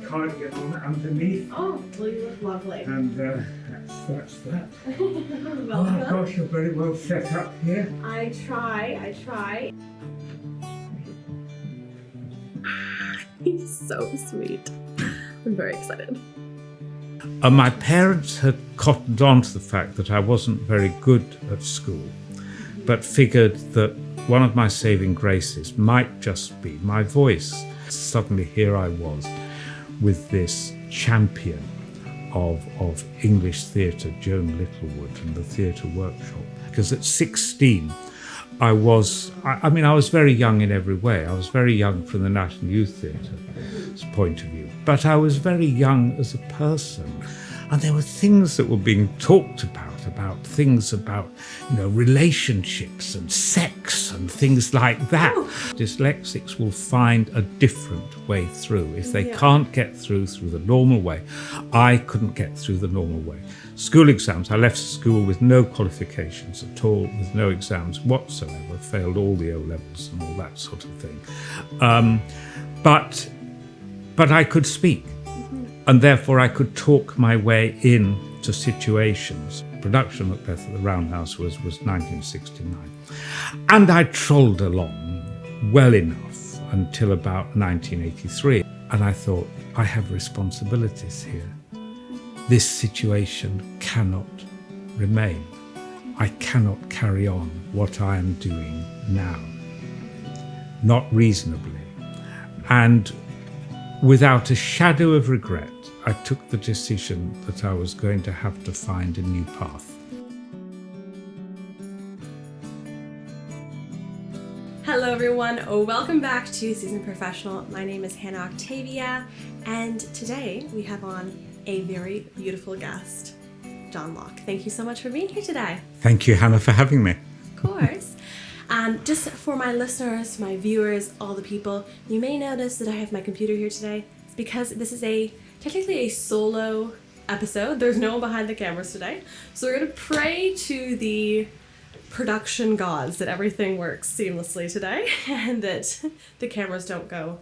cardigan on underneath. Oh, well, you look lovely. And that's that. Welcome. Oh gosh, you're very well set up here. I try. He's so sweet. I'm very excited. My parents had cottoned on to the fact that I wasn't very good at school, but figured that one of my saving graces might just be my voice. Suddenly here I was with this champion of English theatre, Joan Littlewood, and the Theatre Workshop. Because at 16, I was very young in every way. I was very young from the National Youth Theatre's point of view, but I was very young as a person. And there were things that were being talked about things about, relationships and sex and things like that. Ooh. Dyslexics will find a different way through. If they can't get through the normal way, I couldn't get through the normal way. School exams, I left school with no qualifications at all, with no exams whatsoever, failed all the O-levels and all that sort of thing. But I could speak, and therefore I could talk my way in to situations. Production of Macbeth at the Roundhouse was 1969. And I trolled along well enough until about 1983. And I thought, I have responsibilities here. This situation cannot remain. I cannot carry on what I am doing now. Not reasonably. And without a shadow of regret, I took the decision that I was going to have to find a new path. Hello everyone, welcome back to Seasoned Professional. My name is Hannah Octavia, and today we have on a very beautiful guest, John Locke. Thank you so much for being here today. Thank you, Hannah, for having me. Of course. Just for my listeners, my viewers, all the people, you may notice that I have my computer here today. It's because this is technically a solo episode. There's no one behind the cameras today. So we're going to pray to the production gods that everything works seamlessly today and that the cameras don't go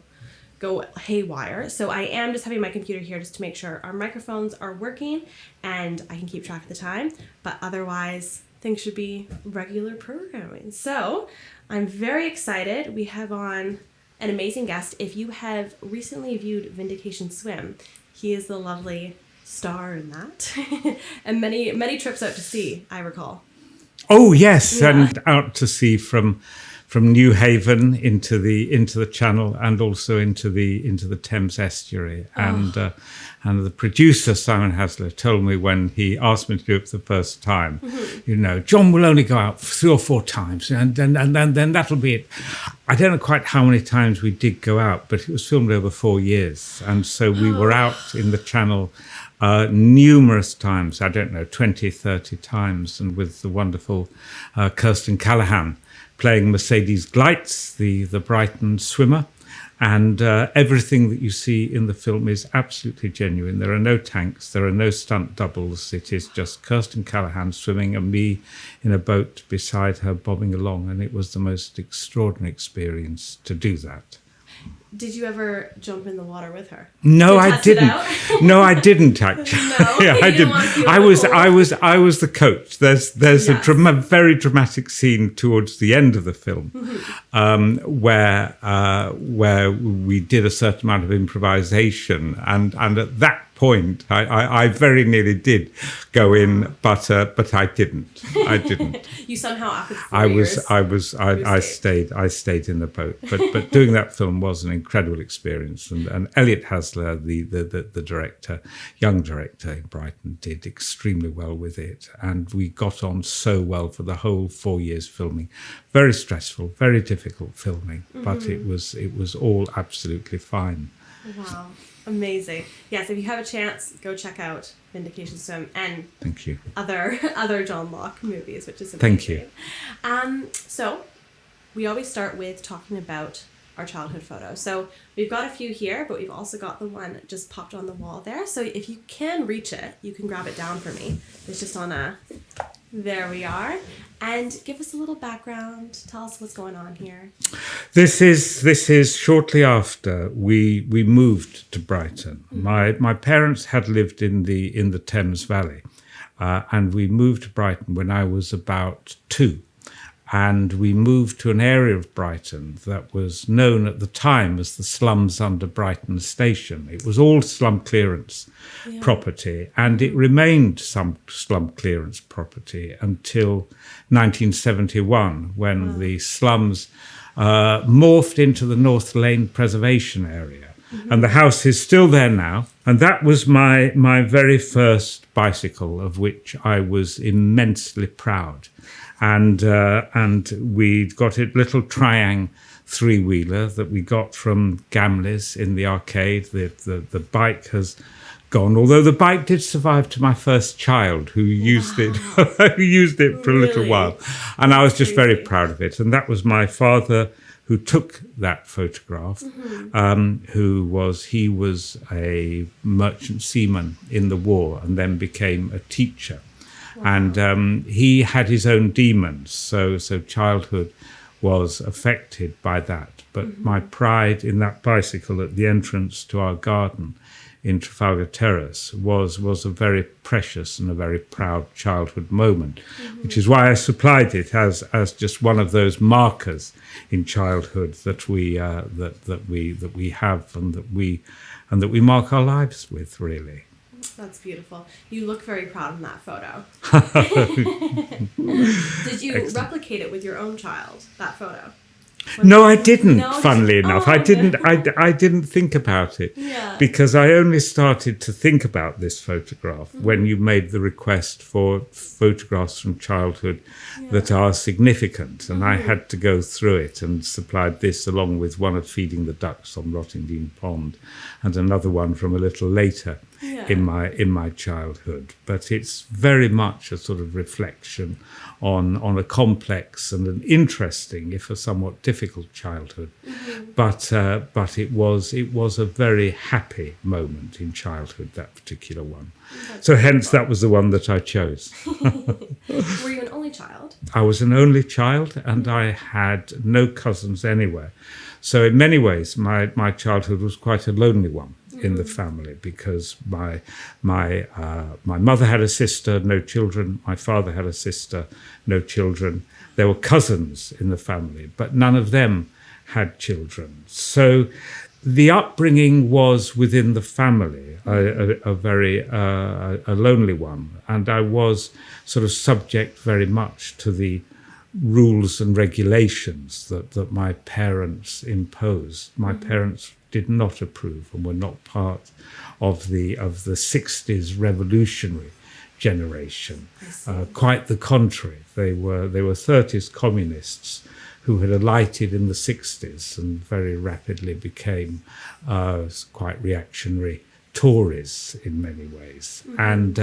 haywire. So I am just having my computer here just to make sure our microphones are working and I can keep track of the time. But otherwise, things should be regular programming. So I'm very excited. We have on an amazing guest. If you have recently viewed Vindication Swim, he is the lovely star in that. And many trips out to sea, I recall. Oh yes, yeah. And out to sea from New Haven into the Channel and also into the Thames estuary. Oh. And the producer, Simon Hasler, told me when he asked me to do it for the first time, John will only go out 3 or 4 times and then that'll be it. I don't know quite how many times we did go out, but it was filmed over 4 years. And so we were out in the Channel numerous times, 20, 30 times, and with the wonderful Kirsten Callahan playing Mercedes Gleitz, the Brighton swimmer. And everything that you see in the film is absolutely genuine. There are no tanks, there are no stunt doubles. It is just Kirsten Callahan swimming and me in a boat beside her bobbing along. And it was the most extraordinary experience to do that. Did you ever jump in the water with her? No, I didn't. No, I didn't actually. No, yeah, I didn't. I was the coach. There's yes. a very dramatic scene towards the end of the film, where we did a certain amount of improvisation, and at that point, I very nearly did go in, but I didn't. You somehow after 4 I stayed in the boat. But doing that film was an incredible experience, and Elliot Hasler, the director, young director in Brighton, did extremely well with it, and we got on so well for the whole 4 years filming. Very stressful, very difficult filming, but it was all absolutely fine. Wow. Amazing. Yes, if you have a chance, go check out Vindication Swim and thank you. Other John Locke movies, which is amazing. Thank you. So we always start with talking about our childhood photos. So we've got a few here, but we've also got the one just popped on the wall there. So if you can reach it, you can grab it down for me. It's just on a There we are. And give us a little background. Tell us what's going on here. This is shortly after we moved to Brighton. My parents had lived in the Thames Valley, and we moved to Brighton when I was about 2. And we moved to an area of Brighton that was known at the time as the slums under Brighton Station. It was all slum clearance property, and it remained some slum clearance property until 1971, when the slums morphed into the North Lane Preservation Area. And the house is still there now. And that was my very first bicycle, of which I was immensely proud. And we got a little Triang 3-wheeler that we got from Gamley's in the arcade. The bike has gone, although the bike did survive to my first child, who used it who used it for a little while. And I was just very proud of it. And that was my father who took that photograph, he was a merchant seaman in the war and then became a teacher. Wow. And he had his own demons, so childhood was affected by that. But my pride in that bicycle at the entrance to our garden in Trafalgar Terrace was a very precious and a very proud childhood moment, which is why I supplied it as just one of those markers in childhood that we have and that we mark our lives with, really. That's beautiful. You look very proud in that photo. Did you replicate it with your own child, that photo? No, I didn't, funnily enough. I didn't think about it. Yeah. Because I only started to think about this photograph when you made the request for photographs from childhood that are significant. And I had to go through it and supplied this along with one of feeding the ducks on Rottingdean Pond and another one from a little later in my childhood. But it's very much a sort of reflection on a complex and an interesting, if a somewhat difficult childhood. But it was a very happy moment in childhood, that particular one. So hence that was the one that I chose. Were you an only child? I was an only child, and I had no cousins anywhere. So in many ways, my childhood was quite a lonely one in the family, because my mother had a sister, no children. My father had a sister, no children. There were cousins in the family, but none of them had children. So the upbringing was within the family, a very lonely one. And I was sort of subject very much to the rules and regulations that my parents imposed. My parents did not approve and were not part of the 60s revolutionary generation. Quite the contrary. They were 30s communists who had alighted in the 60s and very rapidly became quite reactionary Tories in many ways. And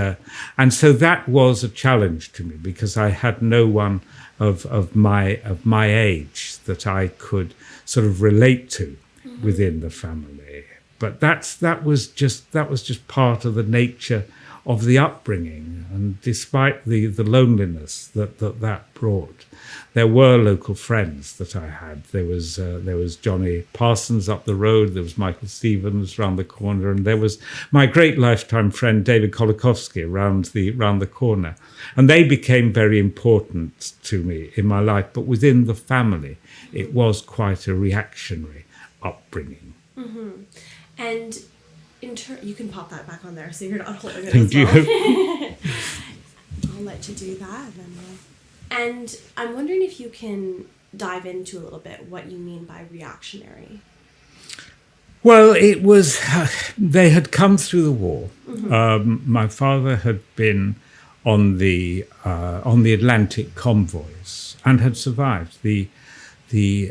so that was a challenge to me, because I had no one of my age that I could sort of relate to within the family. But that was just part of the nature of the upbringing. And despite the loneliness that brought, there were local friends that I had. There was Johnny Parsons up the road, there was Michael Stevens round the corner, and there was my great lifetime friend David Kolakowski round the corner. And they became very important to me in my life. But within the family, it was quite a reactionary upbringing. And you can pop that back on there so you're not holding it. Thank you. I'll let you do that. And I'm wondering if you can dive into a little bit what you mean by reactionary. Well, it was, they had come through the war. My father had been on the Atlantic convoys and had survived. The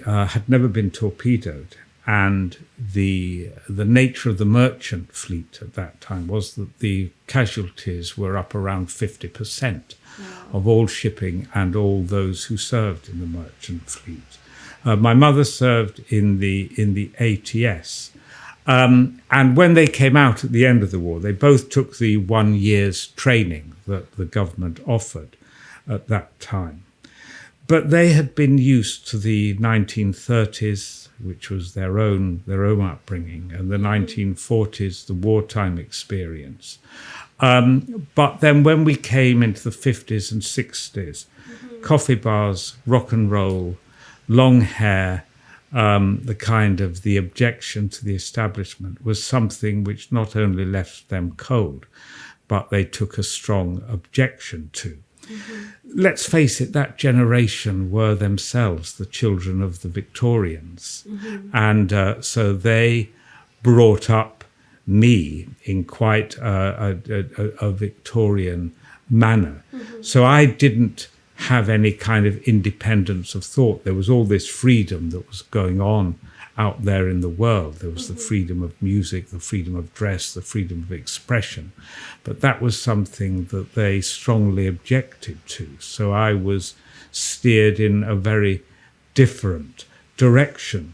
had never been torpedoed. And the nature of the merchant fleet at that time was that the casualties were up around 50% of all shipping and all those who served in the merchant fleet. My mother served in the ATS. And when they came out at the end of the war, they both took the 1 year's training that the government offered. at that time. But they had been used to the 1930s, which was their own upbringing, and the 1940s, the wartime experience. But then when we came into the 50s and 60s, coffee bars, rock and roll, long hair, the objection to the establishment was something which not only left them cold, but they took a strong objection to. Let's face it, that generation were themselves the children of the Victorians. And so they brought up me in quite a Victorian manner. So I didn't have any kind of independence of thought. There was all this freedom that was going on out there in the world. There was the freedom of music, the freedom of dress, the freedom of expression. But that was something that they strongly objected to. So I was steered in a very different direction.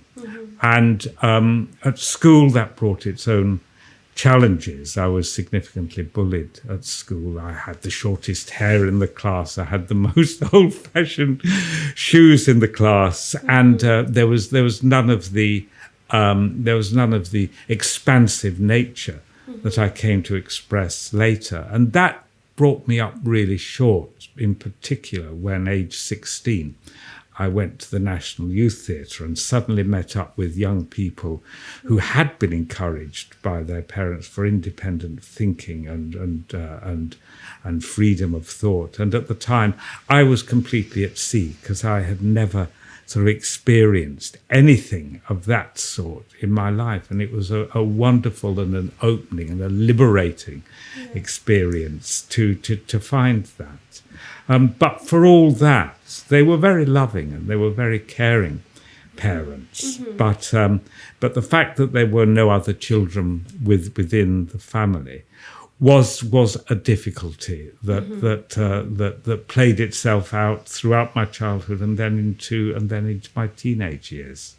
And at school, that brought its own challenges. I was significantly bullied at school. I had the shortest hair in the class. I had the most old-fashioned shoes in the class, and there was none of the expansive nature that I came to express later, and that brought me up really short. In particular, when age 16. I went to the National Youth Theatre and suddenly met up with young people who had been encouraged by their parents for independent thinking and freedom of thought. And at the time, I was completely at sea because I had never sort of experienced anything of that sort in my life. And it was a wonderful and an opening and a liberating experience to find that. But for all that, they were very loving and they were very caring parents. But the fact that there were no other children within the family was a difficulty that played itself out throughout my childhood and then into my teenage years.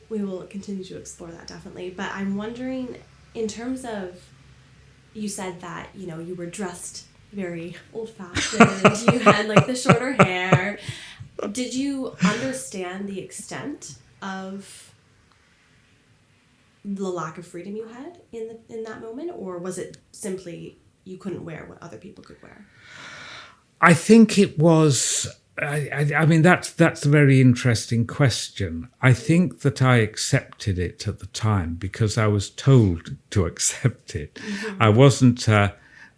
We will continue to explore that definitely. But I'm wondering, in terms of, you said that you were dressed very old-fashioned. You had like the shorter hair. Did you understand the extent of the lack of freedom you had in that moment, or was it simply you couldn't wear what other people could wear? I think it was. I mean, that's a very interesting question. I think that I accepted it at the time because I was told to accept it. I wasn't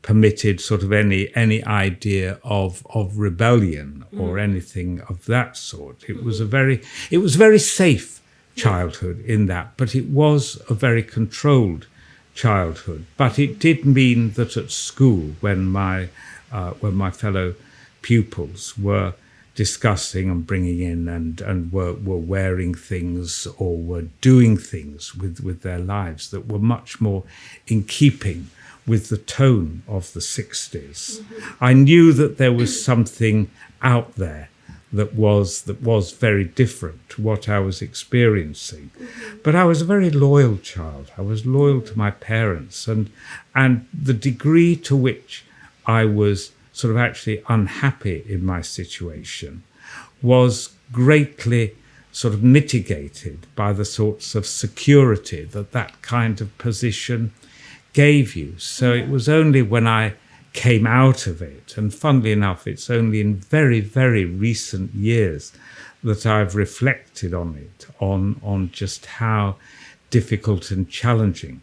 permitted sort of any idea of rebellion or anything of that sort. It was a very safe childhood in that, but it was a very controlled childhood. But it did mean that at school, when my fellow pupils were discussing and bringing in and were wearing things or were doing things with their lives that were much more in keeping with the tone of the 60s. I knew that there was something out there that was very different to what I was experiencing. But I was a very loyal child. I was loyal to my parents, and the degree to which I was sort of actually unhappy in my situation was greatly sort of mitigated by the sorts of security that kind of position gave you. So it was only when I came out of it, and funnily enough, it's only in very, very recent years that I've reflected on it, on just how difficult and challenging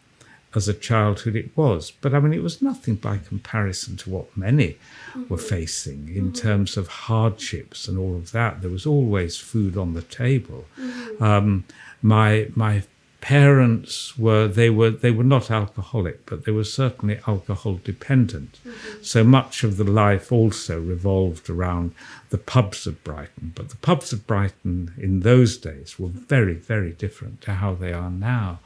as a childhood it was. But I mean, it was nothing by comparison to what many were facing in terms of hardships and all of that. There was always food on the table. My parents were not alcoholic, but they were certainly alcohol dependent. So much of the life also revolved around the pubs of Brighton. But the pubs of Brighton in those days were very, very different to how they are now.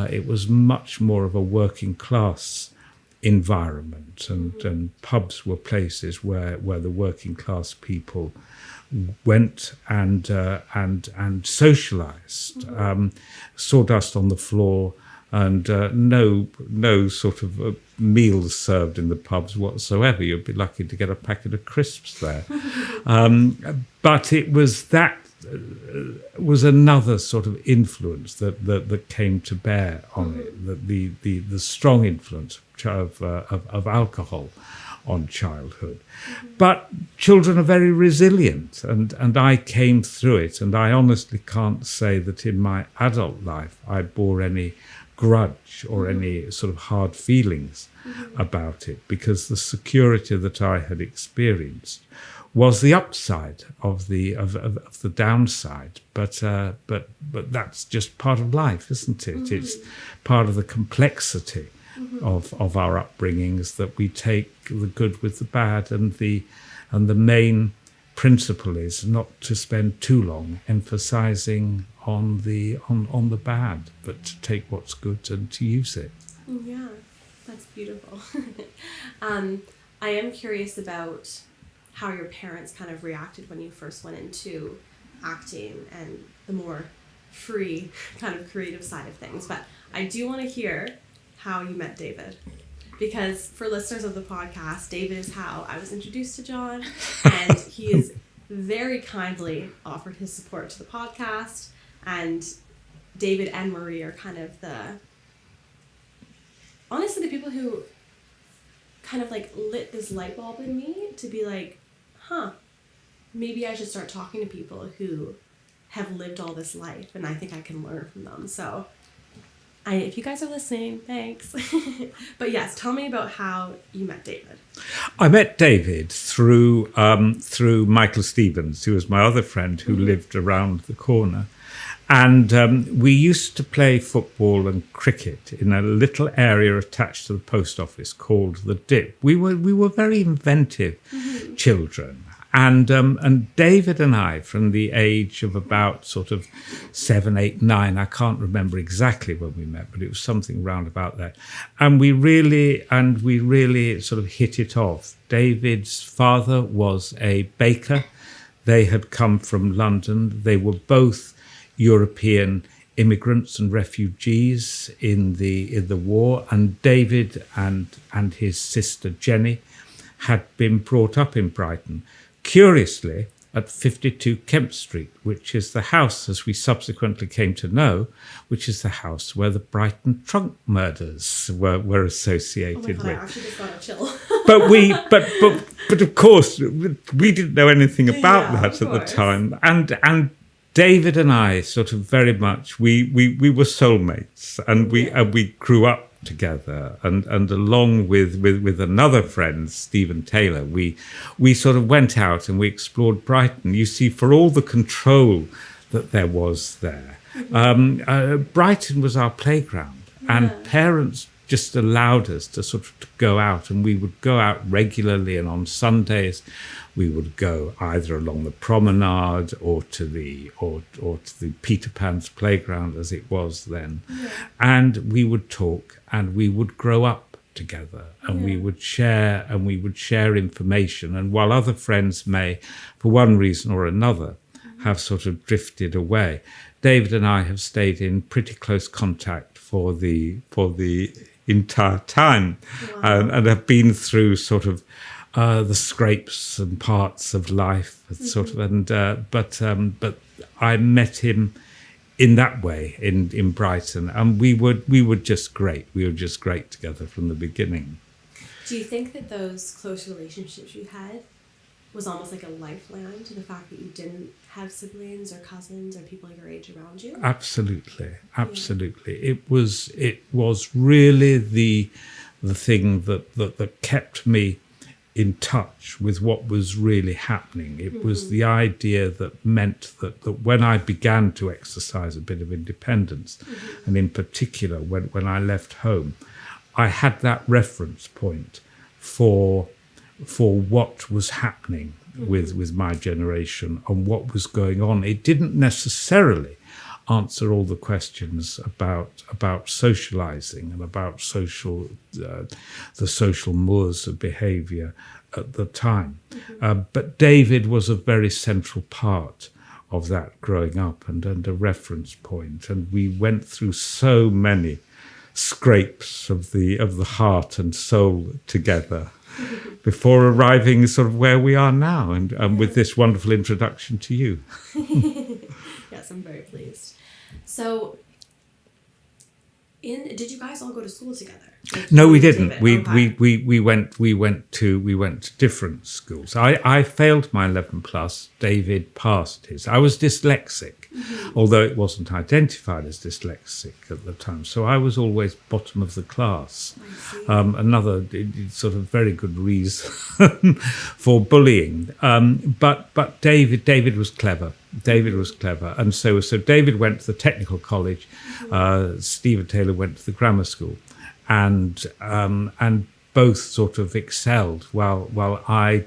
It was much more of a working class environment, and pubs were places where the working class people went and socialized. Sawdust on the floor, and no sort of meals served in the pubs whatsoever. You'd be lucky to get a packet of crisps there. But it was that was another sort of influence that came to bear on it, the strong influence of alcohol on childhood. But children are very resilient, and I came through it, and I honestly can't say that in my adult life I bore any grudge or any sort of hard feelings about it, because the security that I had experienced was the upside of the downside, but that's just part of life, isn't it? It's part of the complexity of our upbringings, that we take the good with the bad, and the main principle is not to spend too long emphasizing on the bad, but to take what's good and to use it. Yeah, that's beautiful. I am curious about how your parents kind of reacted when you first went into acting and the more free kind of creative side of things. But I do want to hear how you met David, because for listeners of the podcast, David is how I was introduced to John, and he has very kindly offered his support to the podcast. And David and Marie are kind of honestly the people who kind of like lit this light bulb in me to be like, maybe I should start talking to people who have lived all this life, and I think I can learn from them. So if you guys are listening, thanks. But yes, tell me about how you met David. I met David through Michael Stevens, who was my other friend who lived around the corner. And we used to play football and cricket in a little area attached to the post office called the Dip. We were very inventive children. And David and I, from the age of about sort of 7, 8, 9, I can't remember exactly when we met, but it was something round about that. And we really sort of hit it off. David's father was a baker. They had come from London. They were both European immigrants and refugees in the war. And David and his sister Jenny had been brought up in Brighton. Curiously, at 52 Kemp Street, which is the house, as we subsequently came to know, which is the house where the Brighton trunk murders were associated with. I actually just got a chill. but of course, we didn't know anything about that at the time. And David and I sort of very much, we were soulmates, and we grew up together, and along with another friend, Stephen Taylor, we sort of went out and we explored Brighton. You see, for all the control that there was there, Brighton was our playground, and parents just allowed us to sort of go out, and we would go out regularly, and on Sundays we would go either along the promenade or to the Peter Pan's playground, as it was then, and we would talk, and we would grow up together, and we would share information. And while other friends may, for one reason or another, have sort of drifted away, David and I have stayed in pretty close contact for the entire time, and have been through sort of the scrapes and parts of life, sort of, but I met him in that way in Brighton, and we were just great. We were just great together from the beginning. Do you think that those close relationships you had was almost like a lifeline to the fact that you didn't have siblings or cousins or people your age around you? Absolutely. It was really the thing that kept me in touch with what was really happening. It was the idea that meant that when I began to exercise a bit of independence, and in particular when I left home, I had that reference point for what was happening with my generation and what was going on. It didn't necessarily answer all the questions about socializing and about the social mores of behavior at the time. But David was a very central part of that growing up, and a reference point. And we went through so many scrapes of the heart and soul together before arriving sort of where we are now, and with this wonderful introduction to you. Yes, I'm very pleased. So, did you guys all go to school together? Like, no, we didn't. David? We went to different schools. I failed my 11 plus. David passed his. I was dyslexic, although it wasn't identified as dyslexic at the time. So I was always bottom of the class. Another sort of very good reason for bullying. But David was clever. David was clever, and so David went to the technical college. Stephen Taylor went to the grammar school. And both sort of excelled, while I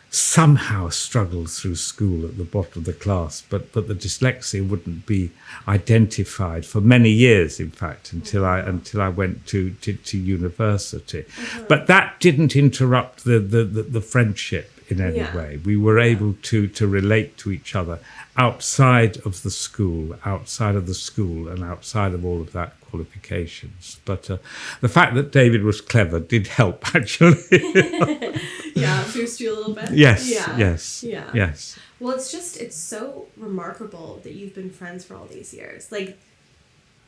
somehow struggled through school at the bottom of the class. But the dyslexia wouldn't be identified for many years, in fact, until I went to university. But that didn't interrupt the friendship in any way. We were able to relate to each other outside of the school, and outside of all of that qualifications. But the fact that David was clever did help, actually. Yeah, boost you a little bit. Yes, yeah. yes. Well, it's so remarkable that you've been friends for all these years. Like,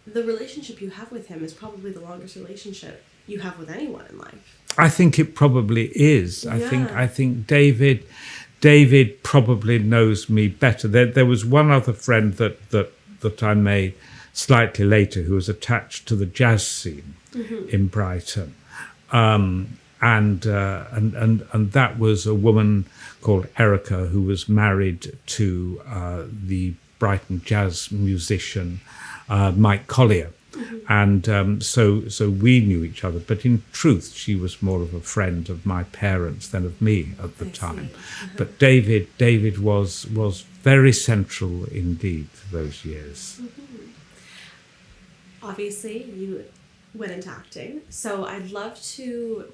the relationship you have with him is probably the longest relationship you have with anyone in life. I think it probably is. Yeah. I think David probably knows me better. There was one other friend that I made slightly later who was attached to the jazz scene in Brighton, and that was a woman called Erica who was married to the Brighton jazz musician Mike Collier. And so we knew each other, but in truth, she was more of a friend of my parents than of me at the time. But David was very central indeed for those years. Obviously, you went into acting, so I'd love to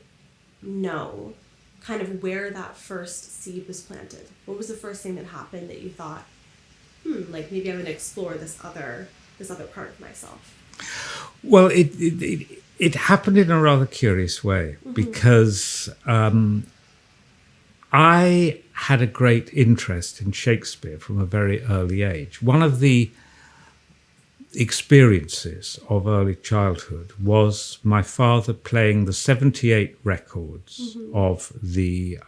know kind of where that first seed was planted. What was the first thing that happened that you thought, like maybe I'm going to explore this other part of myself? Well, it happened in a rather curious way because I had a great interest in Shakespeare from a very early age. One of the experiences of early childhood was my father playing the 78 records of the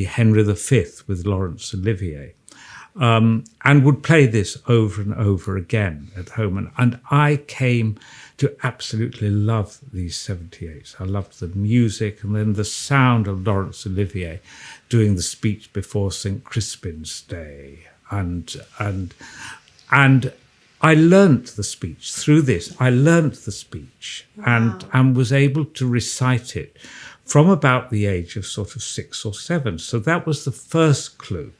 Henry V with Laurence Olivier. And would play this over and over again at home. And I came to absolutely love these 78s. I loved the music and then the sound of Laurence Olivier doing the speech before St. Crispin's Day. And I learnt the speech through this. I learnt the speech and was able to recite it from about the age of sort of 6 or 7. So that was the first clue.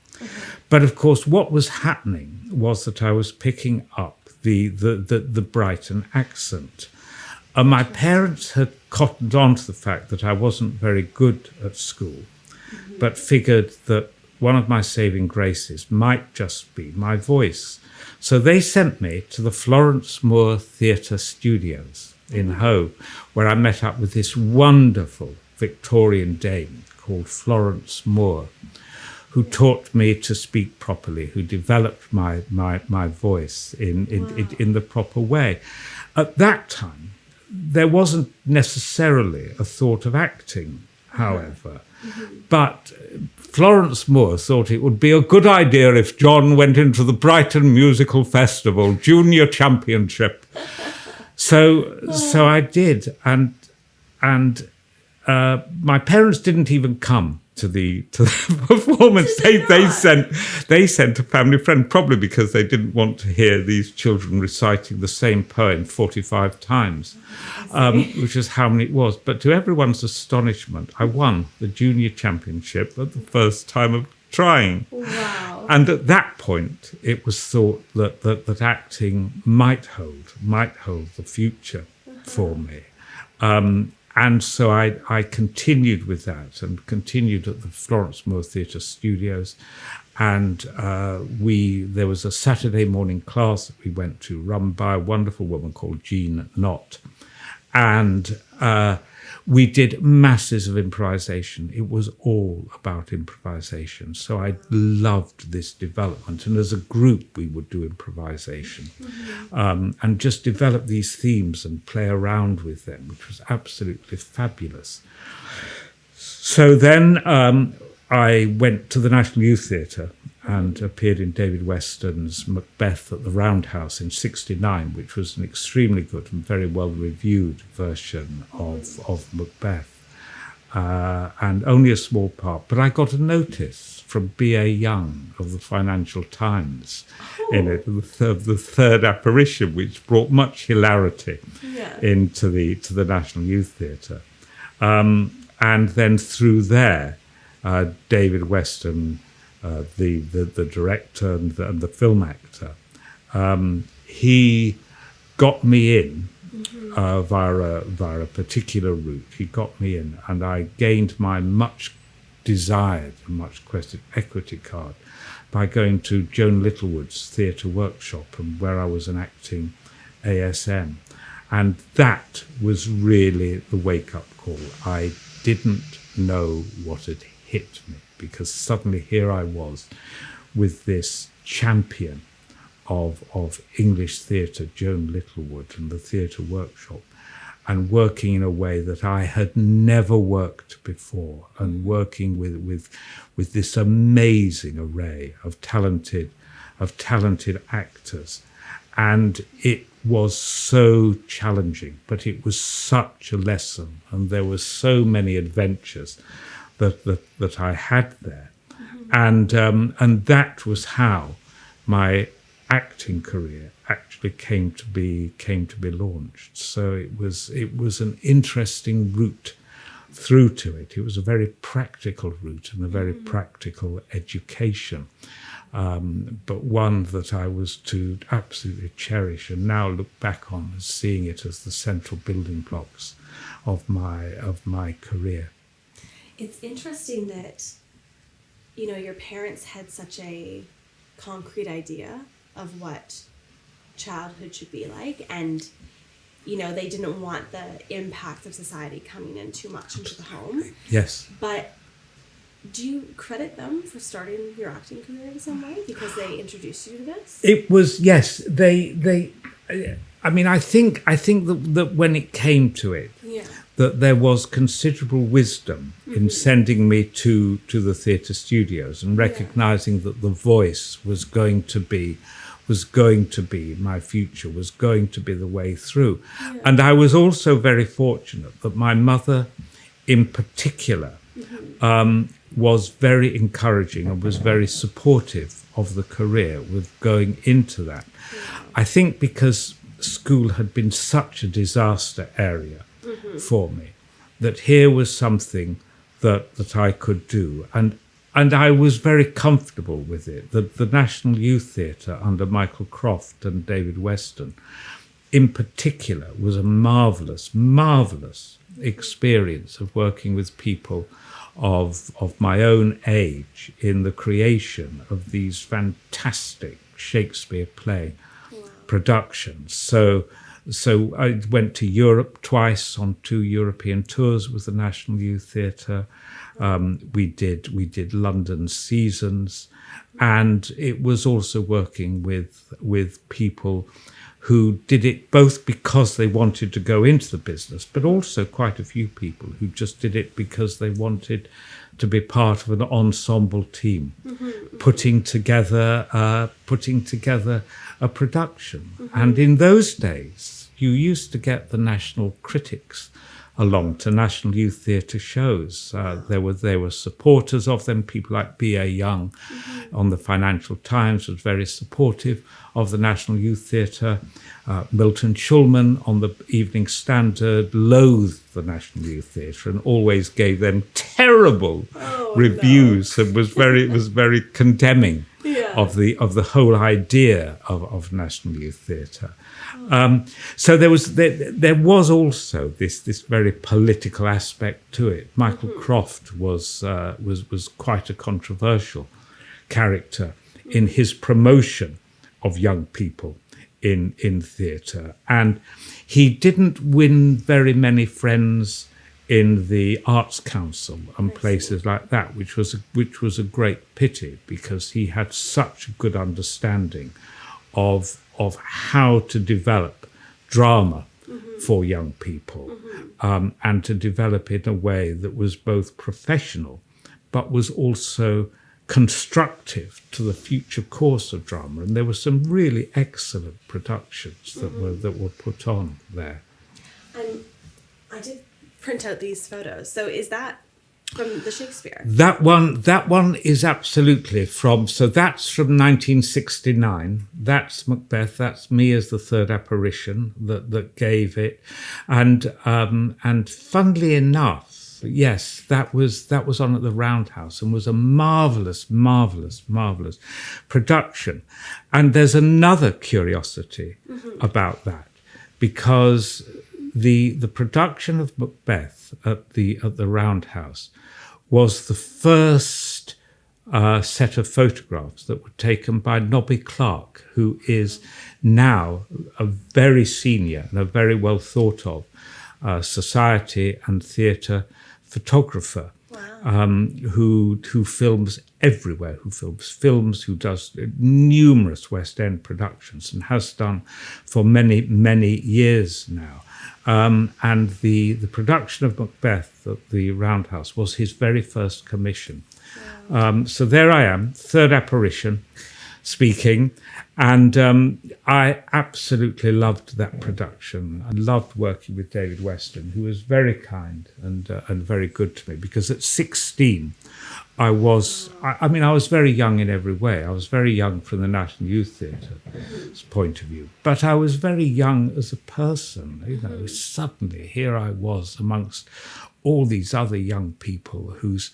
But of course, what was happening was that I was picking up the Brighton accent. My parents had cottoned on to the fact that I wasn't very good at school, but figured that one of my saving graces might just be my voice. So they sent me to the Florence Moore Theatre Studios in Hove, where I met up with this wonderful Victorian dame called Florence Moore, who taught me to speak properly, who developed my voice in the proper way. At that time, there wasn't necessarily a thought of acting, however, but Florence Moore thought it would be a good idea if John went into the Brighton Musical Festival Junior Championship. So I did, and my parents didn't even come to the performance. They sent a family friend, probably because they didn't want to hear these children reciting the same poem 45 times, which is how many it was. But to everyone's astonishment, I won the junior championship at the first time of trying. Wow. And at that point, it was thought that acting might hold the future for me. And so I continued with that and continued at the Florence Moore Theatre Studios And there was a Saturday morning class that we went to, run by a wonderful woman called John Locke. And we did masses of improvisation. It was all about improvisation. So I loved this development. And as a group, we would do improvisation and just develop these themes and play around with them, which was absolutely fabulous. So then I went to the National Youth Theatre and appeared in David Weston's Macbeth at the Roundhouse in '69, which was an extremely good and very well-reviewed version of Macbeth. And only a small part. But I got a notice from B.A. Young of the Financial Times in it, the third apparition, which brought much hilarity into the National Youth Theatre. And then through there, David Weston, the director and the film actor, he got me in via a particular route. He got me in, and I gained my much desired and much quested equity card by going to Joan Littlewood's theatre workshop, and where I was an acting ASM. And that was really the wake-up call. I didn't know what had hit me, because suddenly here I was with this champion of English theatre, Joan Littlewood, and the theatre workshop, and working in a way that I had never worked before, and working with this amazing array of talented actors. And it was so challenging, but it was such a lesson, and there were so many adventures that I had there, and that was how my acting career actually came to be launched. So it was an interesting route through to it. It was a very practical route and a very practical education, but one that I was to absolutely cherish and now look back on as seeing it as the central building blocks of my career. It's interesting that, your parents had such a concrete idea of what childhood should be like, and, they didn't want the impact of society coming in too much into the home. Yes. But do you credit them for starting your acting career in some way because they introduced you to this? It was, yes. They I mean, I think that when it came to it, that there was considerable wisdom in sending me to the theatre studios and recognising that the voice was going to be my future, was going to be the way through. And I was also very fortunate that my mother in particular was very encouraging and was very supportive of the career with going into that. I think because school had been such a disaster area for me, that here was something that I could do. And I was very comfortable with it. The National Youth Theatre under Michael Croft and David Weston in particular was a marvellous experience of working with people of my own age in the creation of these fantastic Shakespeare play productions. So I went to Europe twice on 2 European tours with the National Youth Theatre. We did London seasons, and it was also working with people who did it both because they wanted to go into the business, but also quite a few people who just did it because they wanted to be part of an ensemble team, putting together a production. And in those days, you used to get the national critics along to National Youth Theatre shows. There were supporters of them. People like B.A. Young on the Financial Times was very supportive of the National Youth Theatre. Milton Schulman on the Evening Standard loathed the National Youth Theatre and always gave them terrible reviews and was very condemning of the whole idea of National Youth Theatre. So there was also this very political aspect to it. Michael Croft was quite a controversial character in his promotion of young people in theatre. And he didn't win very many friends in the Arts Council and places like that, which was a great pity, because he had such a good understanding of how to develop drama for young people, and to develop it in a way that was both professional but was also constructive to the future course of drama. And there were some really excellent productions that were put on there. And I did print out these photos. So is that from the Shakespeare? That one is absolutely from, so that's from 1969. That's Macbeth. That's me as the third apparition that gave it. And funnily enough, yes, that was on at the Roundhouse and was a marvelous production. And there's another curiosity about that, because the production of Macbeth at the Roundhouse was the first set of photographs that were taken by Nobby Clark, who is now a very senior and a very well thought of society and theatre photographer. Wow. Who films everywhere, who films films, who does numerous West End productions and has done for many years now. And the production of Macbeth at the Roundhouse was his very first commission. Wow. So there I am, third apparition, speaking, and I absolutely loved that production. I loved working with David Weston, who was very kind and very good to me, because at 16, I was very young in every way. I was very young from the National Youth Theatre's point of view, but I was very young as a person. You know, suddenly here I was amongst all these other young people whose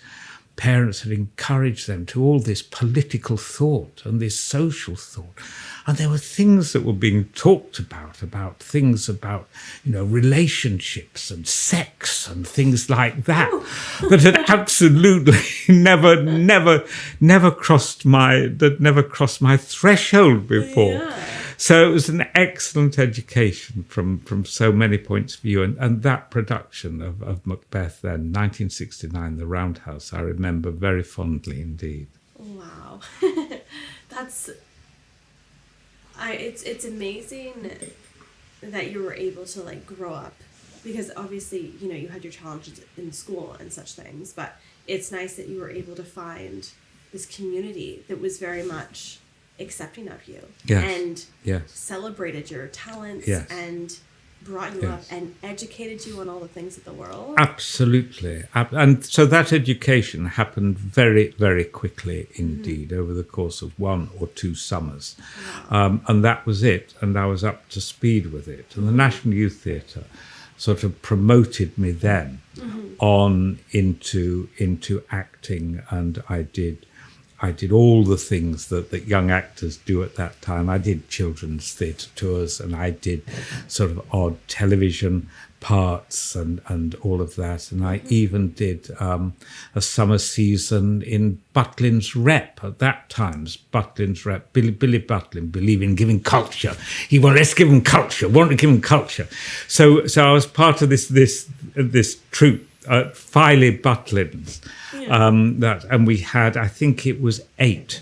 parents had encouraged them to all this political thought and this social thought. And there were things that were being talked about things about, you know, relationships and sex and things like that, that had absolutely never crossed my threshold before. Yeah. So it was an excellent education from so many points of view. And that production of Macbeth then, 1969, the Roundhouse, I remember very fondly indeed. Wow. It's amazing that you were able to like grow up, because obviously, you know, you had your challenges in school and such things, but it's nice that you were able to find this community that was very much accepting of you, and celebrated your talents, and brought you up and educated you on all the things of the world. Absolutely. And so that education happened very, very quickly indeed, over the course of 1 or 2 summers. Wow. And that was it. And I was up to speed with it. And the National Youth Theatre sort of promoted me then on into acting, and I did all the things that young actors do at that time. I did children's theatre tours, and I did sort of odd television parts and all of that. And I even did a summer season in Butlin's Rep at that time. Butlin's Rep, Billy Butlin, believe in giving culture. He wanted, let's give him culture, want to give him culture. So I was part of this troupe, Filey Butlins. And we had, I think it was 8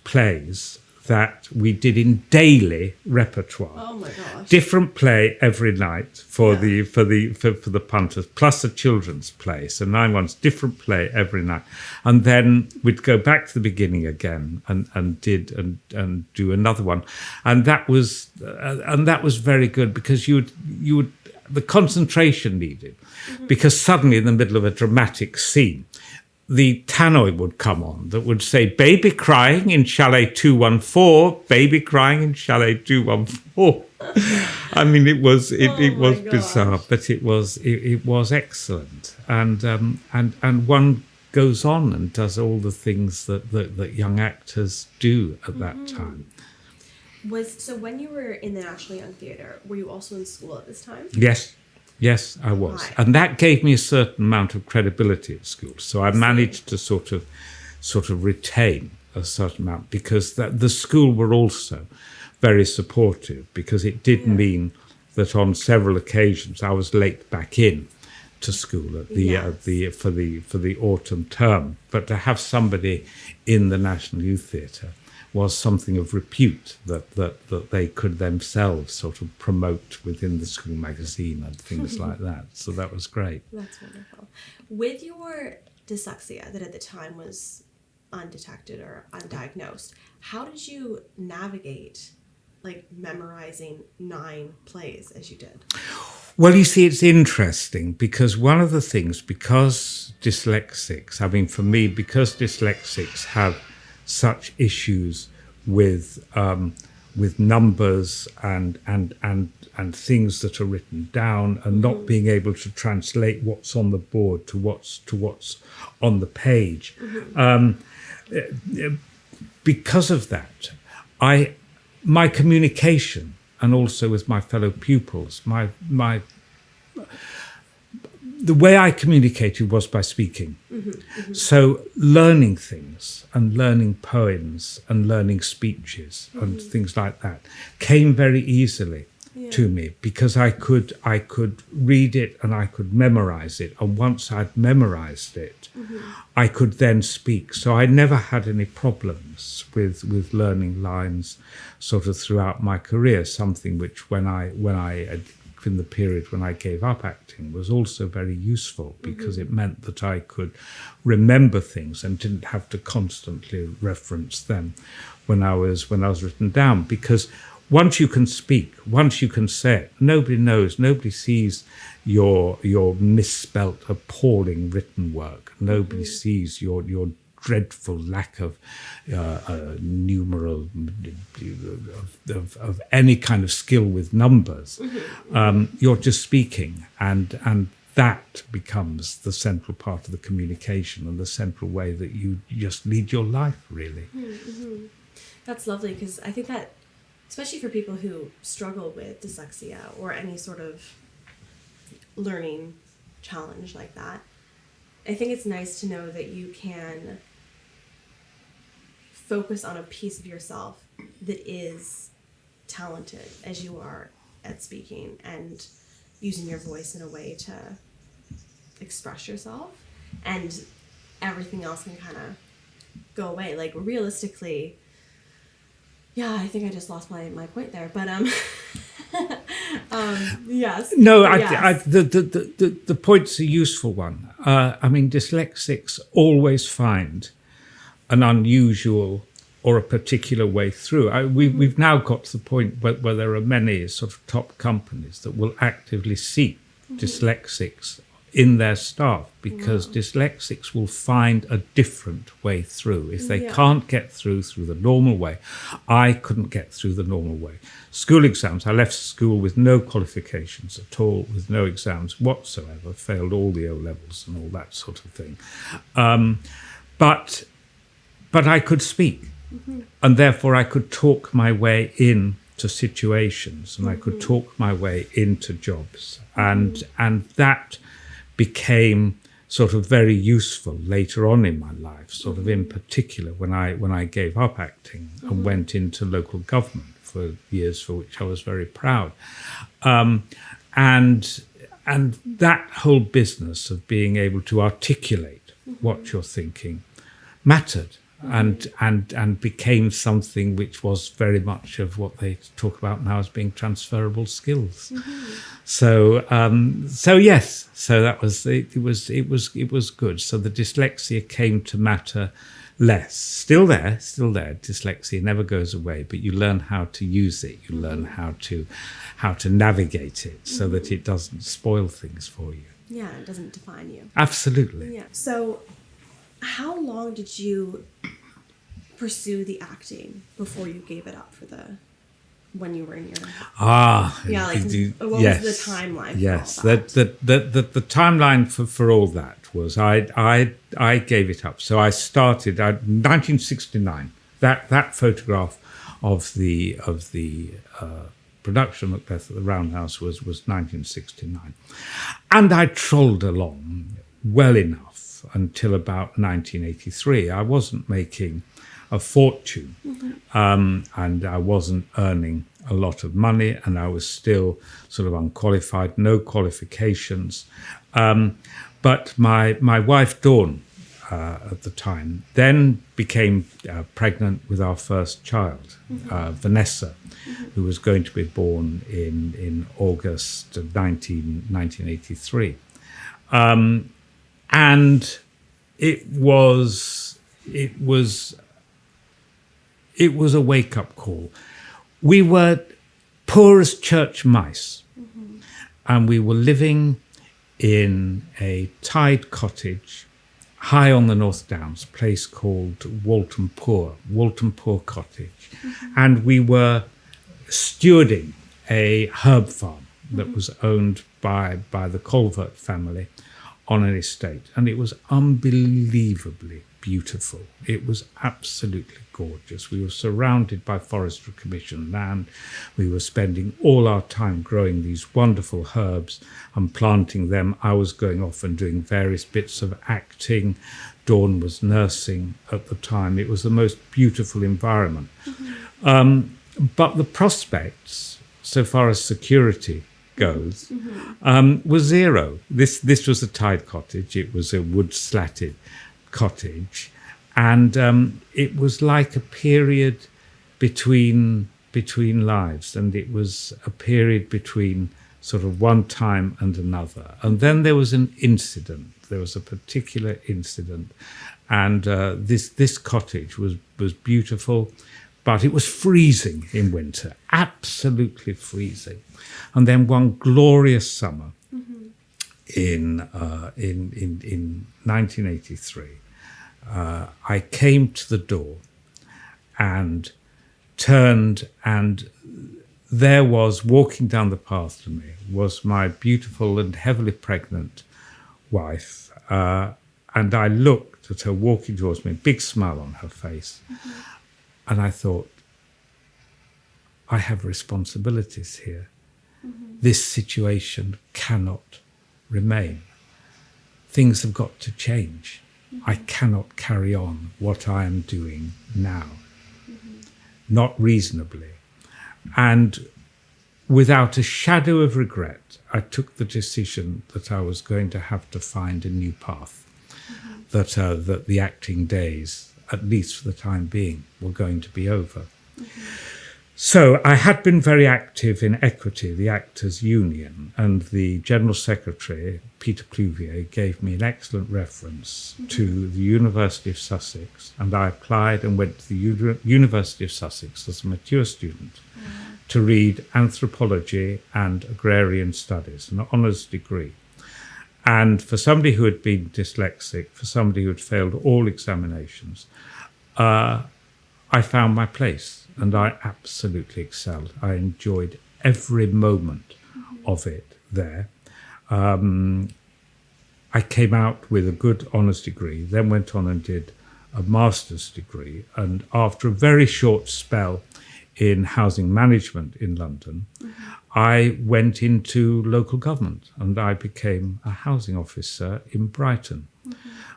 plays that we did in daily repertoire. Oh my gosh! Different play every night for the punters, plus a children's play. So 9 ones, different play every night, and then we'd go back to the beginning again and do another one, and that was very good, because you would the concentration needed, because suddenly in the middle of a dramatic scene, the tannoy would come on that would say, baby crying in chalet 214, baby crying in chalet 214. I mean, it was bizarre, but it was excellent. And one goes on and does all the things that young actors do at that time. So when you were in the National Young Theatre, were you also in school at this time? Yes, I was. Why? And that gave me a certain amount of credibility at school. So I managed to sort of retain a certain amount, because the school were also very supportive, because it did mean that on several occasions I was late back in to school at for the autumn term. But to have somebody in the National Youth Theatre was something of repute that they could themselves sort of promote within the school magazine and things like that. So that was great. That's wonderful. With your dyslexia that at the time was undetected or undiagnosed, how did you navigate like memorizing 9 plays as you did? Well, you see, it's interesting because one of the things, because dyslexics, I mean, for me, because dyslexics have such issues with numbers and things that are written down, and not being able to translate what's on the board to what's on the page. Because of that, my communication, and also with my fellow pupils, the way I communicated was by speaking. So learning things and learning poems and learning speeches and things like that came very easily to me, because I could read it and I could memorize it, and once I'd memorized it, I could then speak. So I never had any problems with learning lines sort of throughout my career, something which when I in the period when I gave up acting was also very useful, because it meant that I could remember things and didn't have to constantly reference them when I was written down. Because once you can speak, once you can say it, nobody knows, nobody sees your misspelt, appalling written work. Nobody sees your dreadful lack of numeral, of any kind of skill with numbers. You're just speaking, and that becomes the central part of the communication and the central way that you just lead your life, really. That's lovely, because I think that, especially for people who struggle with dyslexia or any sort of learning challenge like that, I think it's nice to know that you can focus on a piece of yourself that is talented as you are at speaking and using your voice in a way to express yourself, and everything else can kind of go away. Like, realistically, yeah, I think I just lost my point there, but yes. No, yes. The point's a useful one. I mean, dyslexics always find an unusual or a particular way through. We've now got to the point where there are many sort of top companies that will actively seek dyslexics in their staff, because dyslexics will find a different way through. If they can't get through the normal way, I couldn't get through the normal way. School exams, I left school with no qualifications at all, with no exams whatsoever, failed all the O-levels and all that sort of thing. But I could speak, and therefore I could talk my way into situations, and I could talk my way into jobs, and that became sort of very useful later on in my life, sort of in particular when I gave up acting and went into local government for years, for which I was very proud. And that whole business of being able to articulate what you're thinking mattered, and became something which was very much of what they talk about now as being transferable skills. So yes, so that was it was good. So the dyslexia came to matter less. Still there. Dyslexia never goes away, but you learn how to use it. You learn how to navigate it so that it doesn't spoil things for you. Yeah, it doesn't define you. Absolutely. Yeah. So, how long did you pursue the acting before you gave it up when you were in your what was the timeline? Yes, for all that? the timeline for all that was I gave it up. So I started 1969. That photograph of the production Macbeth at the Roundhouse was 1969, and I trolled along well enough until about 1983. I wasn't making a fortune, and I wasn't earning a lot of money, and I was still sort of unqualified, no qualifications. But my wife, Dawn, at the time, then became pregnant with our first child, Vanessa, who was going to be born in August of 1983. And it was a wake-up call. We were poor as church mice, and we were living in a tied cottage high on the North Downs, a place called Walton Poor Cottage. And we were stewarding a herb farm that was owned by the Colvert family on an estate. And it was unbelievably beautiful. It was absolutely gorgeous. We were surrounded by Forestry Commission land. We were spending all our time growing these wonderful herbs and planting them. I was going off and doing various bits of acting. Dawn was nursing at the time. It was the most beautiful environment. But the prospects, so far as security goes, was zero. This was a tied cottage. It was a wood-slatted cottage, and it was like a period between lives, and it was a period between sort of one time and another. And then there was an incident. There was a particular incident, and this cottage was beautiful, but it was freezing in winter, absolutely freezing. And then one glorious summer in 1983, I came to the door and turned, and there was, walking down the path to me, was my beautiful and heavily pregnant wife. And I looked at her walking towards me, big smile on her face. And I thought, I have responsibilities here. This situation cannot remain. Things have got to change. I cannot carry on what I am doing now, not reasonably. And without a shadow of regret, I took the decision that I was going to have to find a new path, that the acting days, at least for the time being, were going to be over. So I had been very active in Equity, the Actors' Union, and the General Secretary, Peter Pluvier, gave me an excellent reference to the University of Sussex, and I applied and went to the University of Sussex as a mature student to read anthropology and agrarian studies, an honours degree. And for somebody who had been dyslexic, for somebody who had failed all examinations, I found my place, and I absolutely excelled. I enjoyed every moment of it there. I came out with a good honours degree, then went on and did a master's degree. And after a very short spell in housing management in London, I went into local government, and I became a housing officer in Brighton.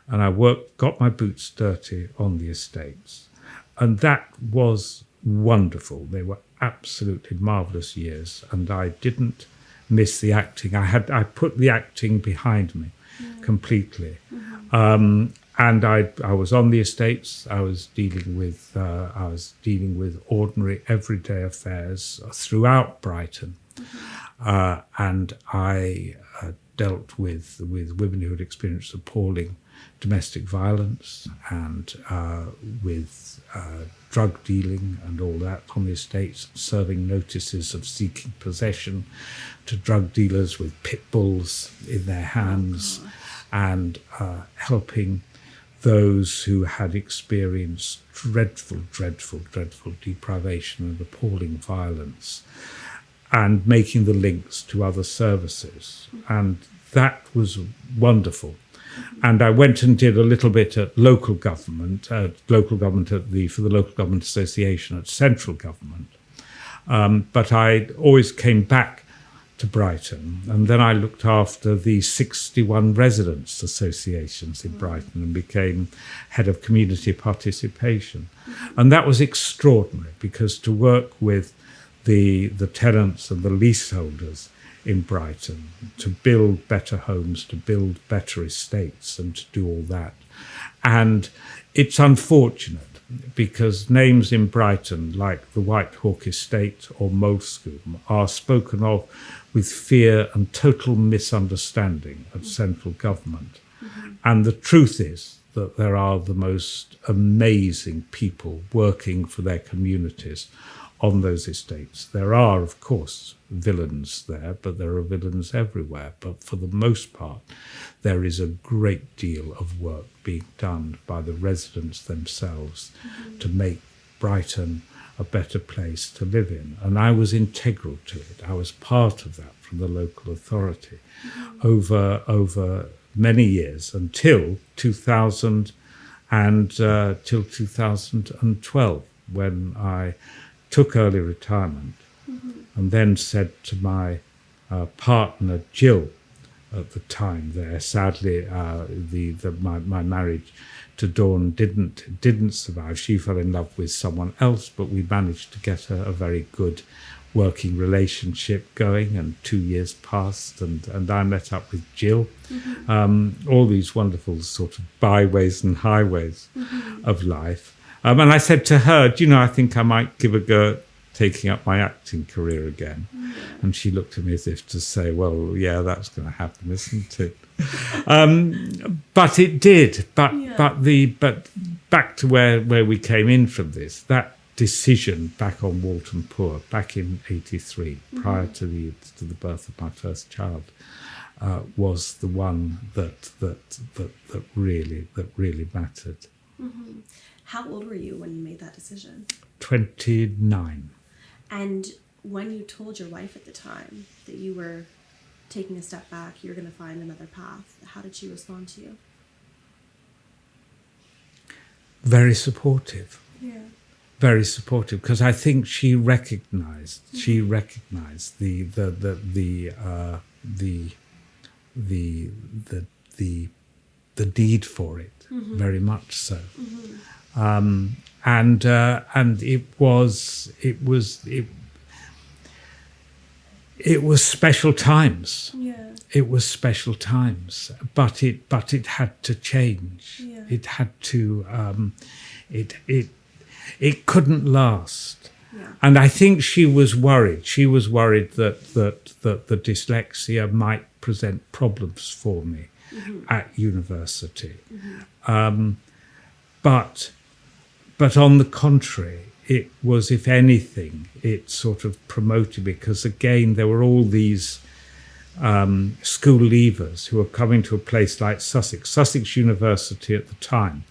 And I got my boots dirty on the estates. And that was wonderful. They were absolutely marvellous years, and I didn't miss the acting. I put the acting behind me completely. And I was on the estates. I was dealing with ordinary everyday affairs throughout Brighton, and I dealt with women who had experienced appalling domestic violence, and with drug dealing and all that on the estates, serving notices of seeking possession to drug dealers with pit bulls in their hands, and helping those who had experienced dreadful deprivation and appalling violence, and making the links to other services. And that was wonderful. And I went and did a little bit at local government for the Local Government Association at central government. But I always came back to Brighton. And then I looked after the 61 residents associations in Brighton and became head of community participation. And that was extraordinary, because to work with the tenants and the leaseholders in Brighton, to build better homes, to build better estates, and to do all that. And it's unfortunate, because names in Brighton like the White Hawk Estate or Molescombe are spoken of with fear and total misunderstanding of central government. And the truth is that there are the most amazing people working for their communities on those estates. There are, of course, villains there, but there are villains everywhere. But for the most part, there is a great deal of work being done by the residents themselves to make Brighton a better place to live in. And I was integral to it. I was part of that from the local authority over many years until 2000 and till 2012, when I took early retirement, and then said to my partner Jill at the time there, sadly my marriage to Dawn didn't survive. She fell in love with someone else, but we managed to get a very good working relationship going, and 2 years passed, and I met up with Jill. All these wonderful sort of byways and highways of life. And I said to her, do you know, I think I might give a go at taking up my acting career again. And she looked at me as if to say, well, yeah, that's going to happen, isn't it? But it did. But back to where we came in from this, that decision back on Walton Poor, back in '83, prior to the birth of my first child, was the one that really mattered. How old were you when you made that decision? 29. And when you told your wife at the time that you were taking a step back, you're going to find another path, how did she respond to you? Very supportive. Yeah. Very supportive, because I think she recognised the need for it, very much so. And it was special times. Yeah. It was special times, but it had to change. Yeah. It had to. It couldn't last. Yeah. And I think she was worried. She was worried that the dyslexia might present problems for me at university. But on the contrary, it was, if anything, it sort of promoted, because again, there were all these school leavers who were coming to a place like Sussex. Sussex University at the time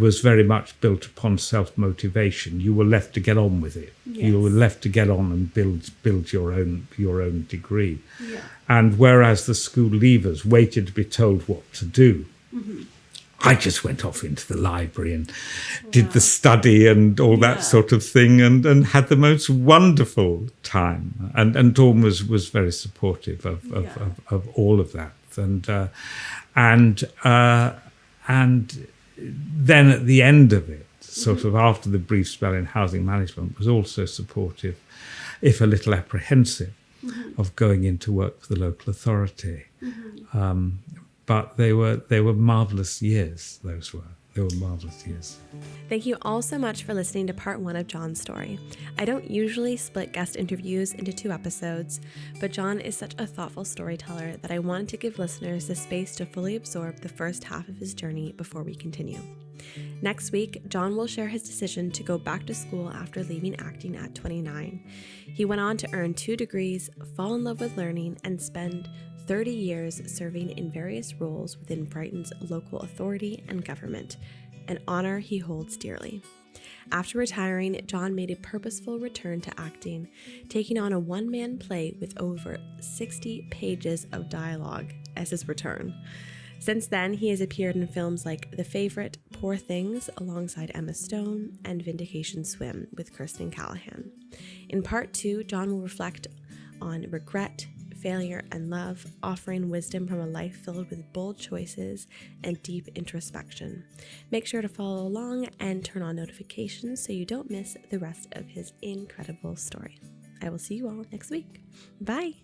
was very much built upon self-motivation. You were left to get on with it. Yes. You were left to get on and build your own degree. Yeah. And whereas the school leavers waited to be told what to do, I just went off into the library and did the study and all that sort of thing, and had the most wonderful time. And Dawn was very supportive of all of that. And then at the end of it, sort of after the brief spell in housing management, was also supportive, if a little apprehensive, of going into work for the local authority. But they were marvellous years, those were. They were marvellous years. Thank you all so much for listening to part 1 of John's story. I don't usually split guest interviews into 2 episodes, but John is such a thoughtful storyteller that I wanted to give listeners the space to fully absorb the first half of his journey before we continue. Next week, John will share his decision to go back to school after leaving acting at 29. He went on to earn 2 degrees, fall in love with learning, and spend 30 years serving in various roles within Brighton's local authority and government, an honor he holds dearly. After retiring, John made a purposeful return to acting, taking on a one-man play with over 60 pages of dialogue as his return. Since then, he has appeared in films like The Favourite, Poor Things alongside Emma Stone, and Vindication Swim with Kirsten Callahan. In part 2, John will reflect on regret, failure, and love, offering wisdom from a life filled with bold choices and deep introspection. Make sure to follow along and turn on notifications so you don't miss the rest of his incredible story. I will see you all next week. Bye!